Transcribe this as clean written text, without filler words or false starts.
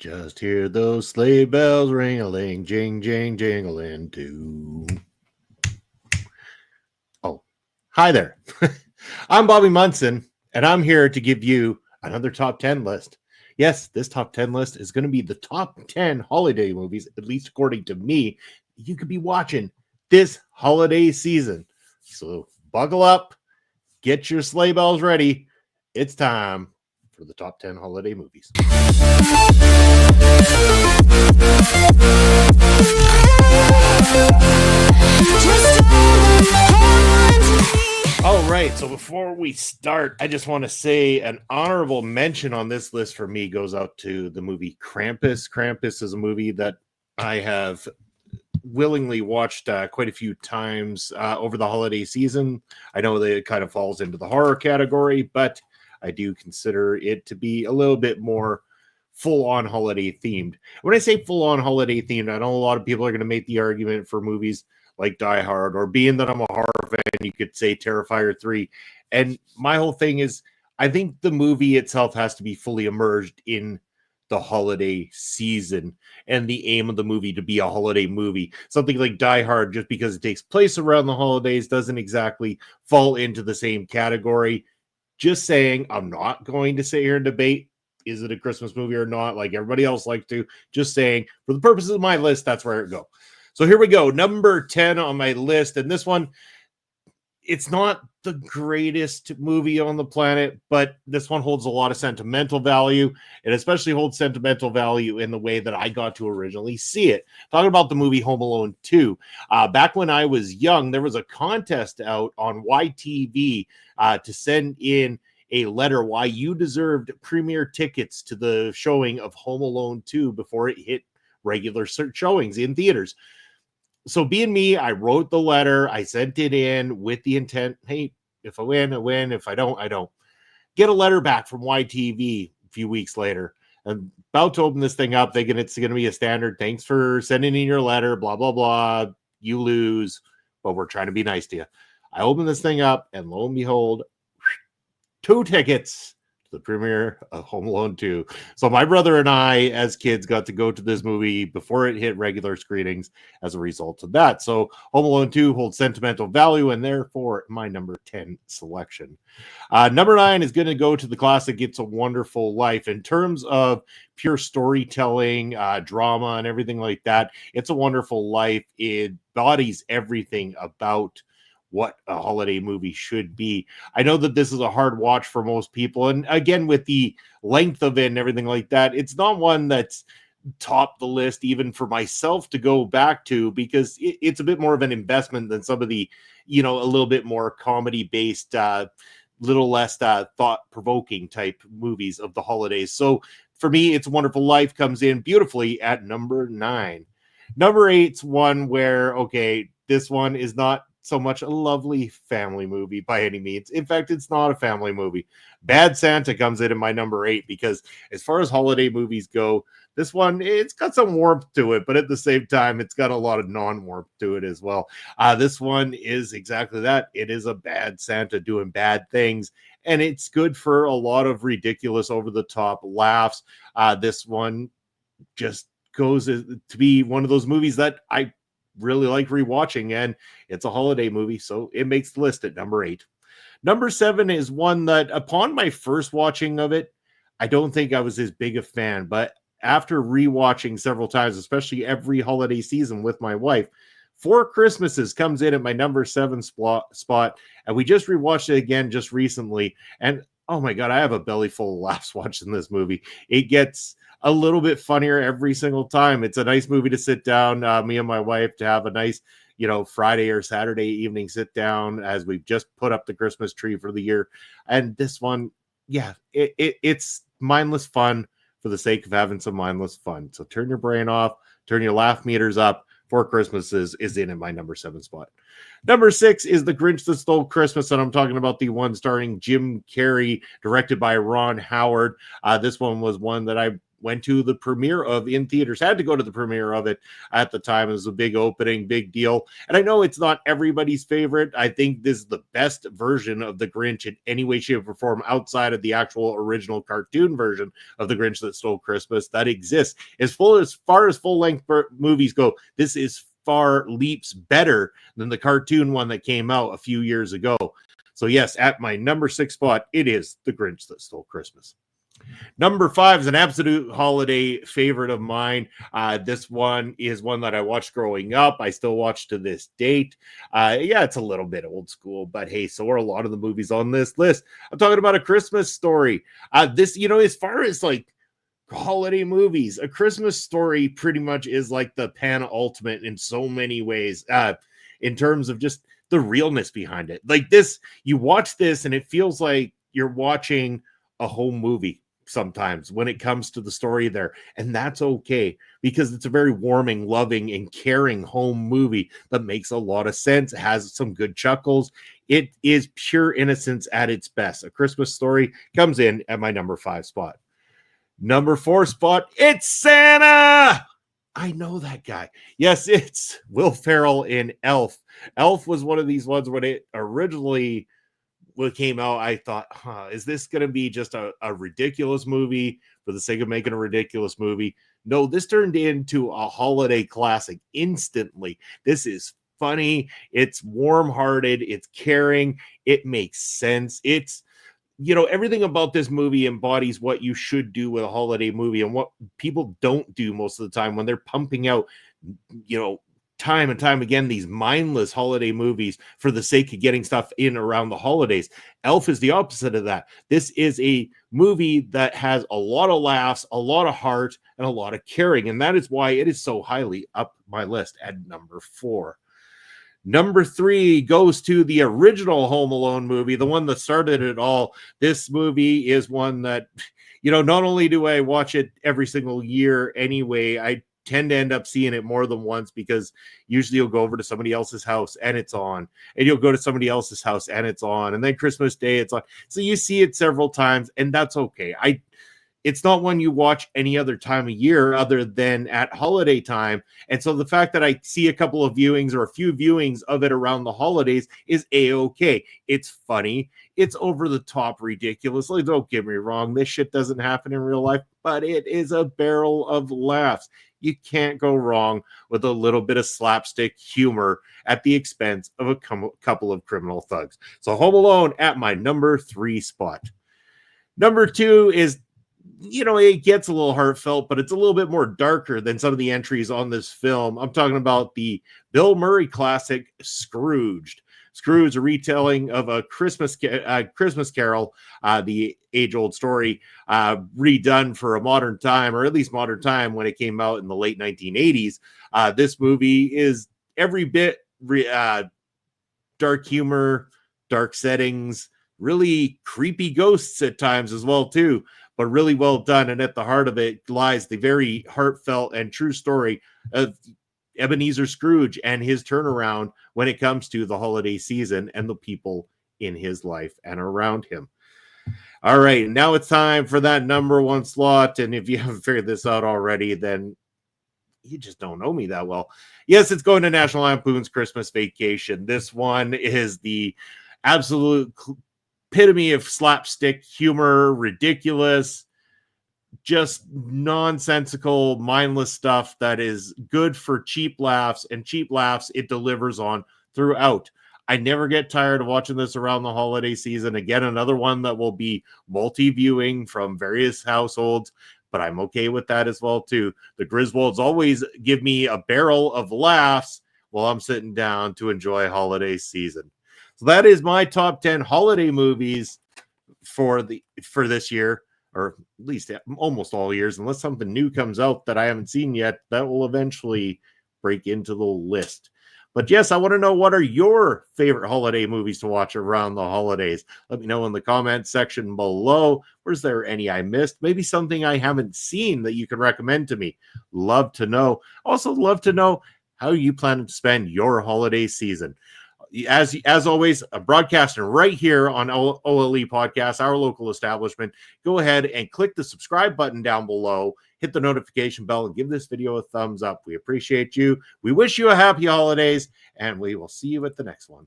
Just hear those sleigh bells ring-a-ling, jing, jing, jingling too. Oh, hi there. I'm Bobby Munson, and I'm here to give you another top 10 list. Yes, this top 10 list is going to be the top 10 holiday movies, at least according to me, you could be watching this holiday season. So buckle up, get your sleigh bells ready. It's time for the top 10 holiday movies. All right, so before we start, I just want to say an honorable mention on this list for me goes out to the movie Krampus. Krampus is a movie that I have willingly watched quite a few times over the holiday season. I know that it kind of falls into the horror category, but I do consider it to be a little bit more full-on holiday themed. When I say full-on holiday themed, I know a lot of people are going to make the argument for movies like Die Hard, or being that I'm a horror fan, you could say Terrifier 3. And my whole thing is, I think the movie itself has to be fully immersed in the holiday season and the aim of the movie to be a holiday movie. Something like Die Hard, just because it takes place around the holidays, doesn't exactly fall into the same category. Just saying, I'm not going to sit here and debate, is it a Christmas movie or not, like everybody else likes to. Just saying, for the purposes of my list, that's where it goes. So here we go, number 10 on my list, and this one, it's not the greatest movie on the planet, but this one holds a lot of sentimental value. It especially holds sentimental value in the way that I got to originally see it. Talking about the movie Home Alone 2. Back when I was young, there was a contest out on YTV to send in a letter why you deserved premiere tickets to the showing of Home Alone 2 before it hit regular showings in theaters. So being me, I wrote the letter, I sent it in with the intent, hey, if I win, I win. If I don't, I don't. Get a letter back from YTV a few weeks later. I'm about to open this thing up, thinking it's going to be a standard, thanks for sending in your letter, blah, blah, blah. You lose, but we're trying to be nice to you. I open this thing up, and lo and behold, 2 tickets the premiere of Home Alone 2. So my brother and I, as kids, got to go to this movie before it hit regular screenings as a result of that. So Home Alone 2 holds sentimental value, and therefore my number 10 selection. Number 9 is going to go to the classic It's a Wonderful Life. In terms of pure storytelling, drama, and everything like that, It's a Wonderful Life, it embodies everything about what a holiday movie should be. I know that this is a hard watch for most people. And again, with the length of it and everything like that, it's not one that's top the list even for myself to go back to, because it's a bit more of an investment than some of the, a little bit more comedy based, little less thought-provoking type movies of the holidays. So for me, It's a Wonderful Life comes in beautifully at number 9. Number 8's one where, okay, this one is not so much a lovely family movie by any means. In fact, it's not a family movie. Bad Santa comes in my number 8, because as far as holiday movies go, this one, it's got some warmth to it, but at the same time, it's got a lot of non-warmth to it as well. This one is exactly that. It is a bad Santa doing bad things, and it's good for a lot of ridiculous, over-the-top laughs. This one just goes to be one of those movies that I really like rewatching, and it's a holiday movie, so it makes the list at number 8. Number 7 is one that, upon my first watching of it, I don't think I was as big a fan, but after rewatching several times, especially every holiday season with my wife, Four Christmases comes in at my number 7 spot, and we just rewatched it again just recently, and oh my god, I have a belly full of laughs watching this movie. It gets a little bit funnier every single time. It's a nice movie to sit down, me and my wife, to have a nice, Friday or Saturday evening sit down as we've just put up the Christmas tree for the year. And this one, yeah, it's mindless fun for the sake of having some mindless fun. So turn your brain off, turn your laugh meters up. Four Christmases is in my number 7 spot. Number 6 is The Grinch That Stole Christmas, and I'm talking about the one starring Jim Carrey, directed by Ron Howard. This one was one that I went to the premiere of in theaters, had to go to the premiere of it at the time. It was a big opening, big deal. And I know it's not everybody's favorite. I think this is the best version of the Grinch in any way, shape, or form outside of the actual original cartoon version of The Grinch That Stole Christmas that exists. As far as full-length movies go, this is far leaps better than the cartoon one that came out a few years ago. So yes, at my number 6 spot, it is The Grinch That Stole Christmas. Number 5 is an absolute holiday favorite of mine. This one is one that I watched growing up. I still watch to this date. Yeah, it's a little bit old school, but hey, so are a lot of the movies on this list. I'm talking about A Christmas Story. This, as far as like holiday movies, A Christmas Story pretty much is like the pan ultimate in so many ways, in terms of just the realness behind it. Like this, you watch this and it feels like you're watching a home movie sometimes when it comes to the story there. And that's okay, because it's a very warming, loving, and caring home movie that makes a lot of sense. It has some good chuckles. It is pure innocence at its best. A Christmas Story comes in at my number 5 spot. Number 4 spot, it's Santa. I know that guy. Yes, it's Will Ferrell in Elf. Elf was one of these ones when it originally came out, I thought, is this going to be just a ridiculous movie for the sake of making a ridiculous movie? No, this turned into a holiday classic instantly. This is funny. It's warm-hearted. It's caring. It makes sense. It's, everything about this movie embodies what you should do with a holiday movie and what people don't do most of the time when they're pumping out, time and time again, these mindless holiday movies for the sake of getting stuff in around the holidays. Elf is the opposite of that. This is a movie that has a lot of laughs, a lot of heart, and a lot of caring. And that is why it is so highly up my list at number 4. Number 3 goes to the original Home Alone movie, the one that started it all. This movie is one that, not only do I watch it every single year anyway, I tend to end up seeing it more than once, because usually you'll go over to somebody else's house and it's on, and you'll go to somebody else's house and it's on, and then Christmas Day it's on. So you see it several times, and that's okay. It's not one you watch any other time of year other than at holiday time. And so the fact that I see a couple of viewings or a few viewings of it around the holidays is a-okay. It's funny. It's over the top ridiculous. Like, don't get me wrong, this shit doesn't happen in real life, but it is a barrel of laughs. You can't go wrong with a little bit of slapstick humor at the expense of a couple of criminal thugs. So Home Alone at my number 3 spot. Number 2 is, it gets a little heartfelt, but it's a little bit more darker than some of the entries on this film. I'm talking about the Bill Murray classic, Scrooged. Scrooge, a retelling of a Christmas Carol, the age-old story, redone for a modern time, or at least modern time when it came out in the late 1980s. This movie is every bit dark humor, dark settings, really creepy ghosts at times as well, too, but really well done. And at the heart of it lies the very heartfelt and true story of Ebenezer Scrooge and his turnaround when it comes to the holiday season and the people in his life and around him. All right, now it's time for that number 1 slot. And if you haven't figured this out already, then you just don't know me that well. Yes, it's going to National Lampoon's Christmas Vacation. This one is the absolute epitome of slapstick humor, ridiculous, just nonsensical, mindless stuff that is good for cheap laughs, and cheap laughs it delivers on throughout. I never get tired of watching this around the holiday season. Again, another one that will be multi-viewing from various households, but I'm okay with that as well, too. The Griswolds always give me a barrel of laughs while I'm sitting down to enjoy holiday season. So that is my top 10 holiday movies for this year, or at least almost all years, unless something new comes out that I haven't seen yet, that will eventually break into the list. But yes, I want to know, what are your favorite holiday movies to watch around the holidays? Let me know in the comment section below. Was there any I missed? Maybe something I haven't seen that you can recommend to me. Love to know. Also love to know how you plan to spend your holiday season. as always, a broadcaster right here on OLE Podcast, our local establishment. Go ahead and click the subscribe button down below, hit the notification bell, and give this video a thumbs up. We appreciate you. We wish you a happy holidays, and we will see you at the next one.